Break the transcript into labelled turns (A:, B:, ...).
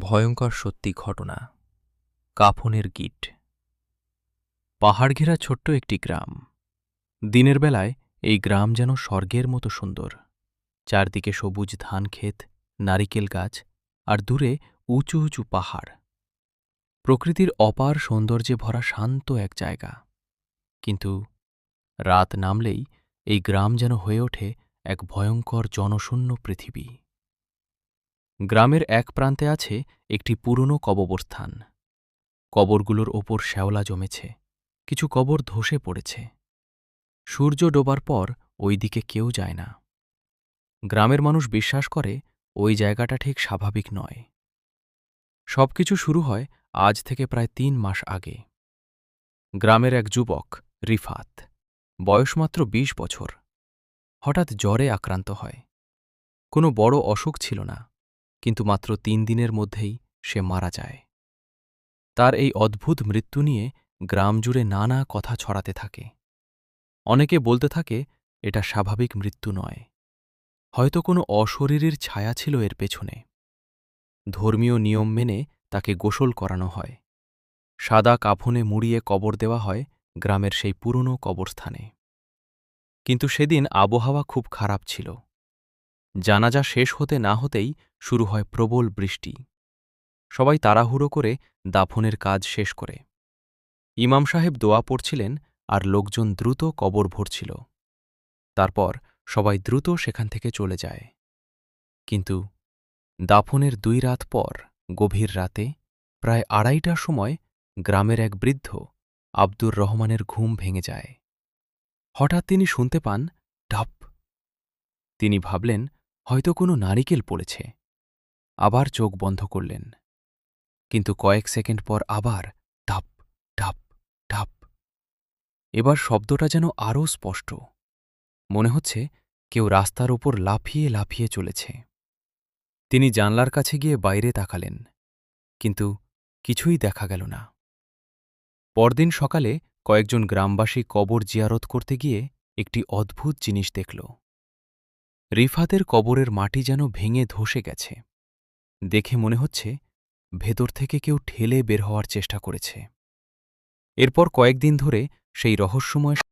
A: ভয়ঙ্কর সত্যি ঘটনা। কাফনের গিট। পাহাড় ঘেরা ছোট্ট একটি গ্রাম। দিনের বেলায় এই গ্রাম যেন স্বর্গের মতো সুন্দর। চারদিকে সবুজ ধানক্ষেত, নারিকেল গাছ, আর দূরে উঁচু উঁচু পাহাড়। প্রকৃতির অপার সৌন্দর্যে ভরা শান্ত এক জায়গা। কিন্তু রাত নামলেই এই গ্রাম যেন হয়ে ওঠে এক ভয়ঙ্কর জনশূন্য পৃথিবী। গ্রামের এক প্রান্তে আছে একটি পুরনো কবরস্থান। কবরগুলোর ওপর শ্যাওলা জমেছে, কিছু কবর ধসে পড়েছে। সূর্য ডোবার পর ওই দিকে কেউ যায় না। গ্রামের মানুষ বিশ্বাস করে ওই জায়গাটা ঠিক স্বাভাবিক নয়। সবকিছু শুরু হয় আজ থেকে প্রায় ৩ মাস আগে। গ্রামের এক যুবক, রিফাত, বয়স মাত্র ২০ বছর, হঠাৎ জ্বরে আক্রান্ত হয়। কোনো বড় অসুখ ছিল না, কিন্তু মাত্র ৩ দিনের মধ্যেই সে মারা যায়। তার এই অদ্ভুত মৃত্যু নিয়ে গ্রাম জুড়ে নানা কথা ছড়াতে থাকে। অনেকে বলতে থাকে এটা স্বাভাবিক মৃত্যু নয়, হয়তো কোনো অশরীরীর ছায়া ছিল এর পেছনে। ধর্মীয় নিয়ম মেনে তাকে গোসল করানো হয়, সাদা কাফনে মুড়িয়ে কবর দেওয়া হয় গ্রামের সেই পুরনো কবরস্থানে। কিন্তু সেদিন আবহাওয়া খুব খারাপ ছিল। জানাজা শেষ হতে না হতেই শুরু হয় প্রবল বৃষ্টি। সবাই তাড়াহুড়ো করে দাফনের কাজ শেষ করে। ইমাম সাহেব দোয়া পড়ছিলেন আর লোকজন দ্রুত কবর ভরছিল। তারপর সবাই দ্রুত সেখান থেকে চলে যায়। কিন্তু দাফনের ২ রাত পর, গভীর রাতে, প্রায় ২:৩০টার সময় গ্রামের এক বৃদ্ধ আব্দুর রহমানের ঘুম ভেঙে যায়। হঠাৎ তিনি শুনতে পান ঢপ। তিনি ভাবলেন হয়তো কোনো নারিকেল পড়েছে। আবার চোখ বন্ধ করলেন। কিন্তু কয়েক সেকেন্ড পর আবার ঢপ ঢপ ঢপ। এবার শব্দটা যেন আরও স্পষ্ট। মনে হচ্ছে কেউ রাস্তার ওপর লাফিয়ে লাফিয়ে চলেছে। তিনি জানলার কাছে গিয়ে বাইরে তাকালেন, কিন্তু কিছুই দেখা গেল না। পরদিন সকালে কয়েকজন গ্রামবাসী কবর জিয়ারত করতে গিয়ে একটি অদ্ভুত জিনিস দেখল। রিফাতের কবরের মাটি যেন ভেঙে ধসে গেছে। দেখে মনে হচ্ছে ভেতর থেকে কেউ ঠেলে বের হওয়ার চেষ্টা করেছে। এরপর কয়েকদিন ধরে সেই রহস্যময়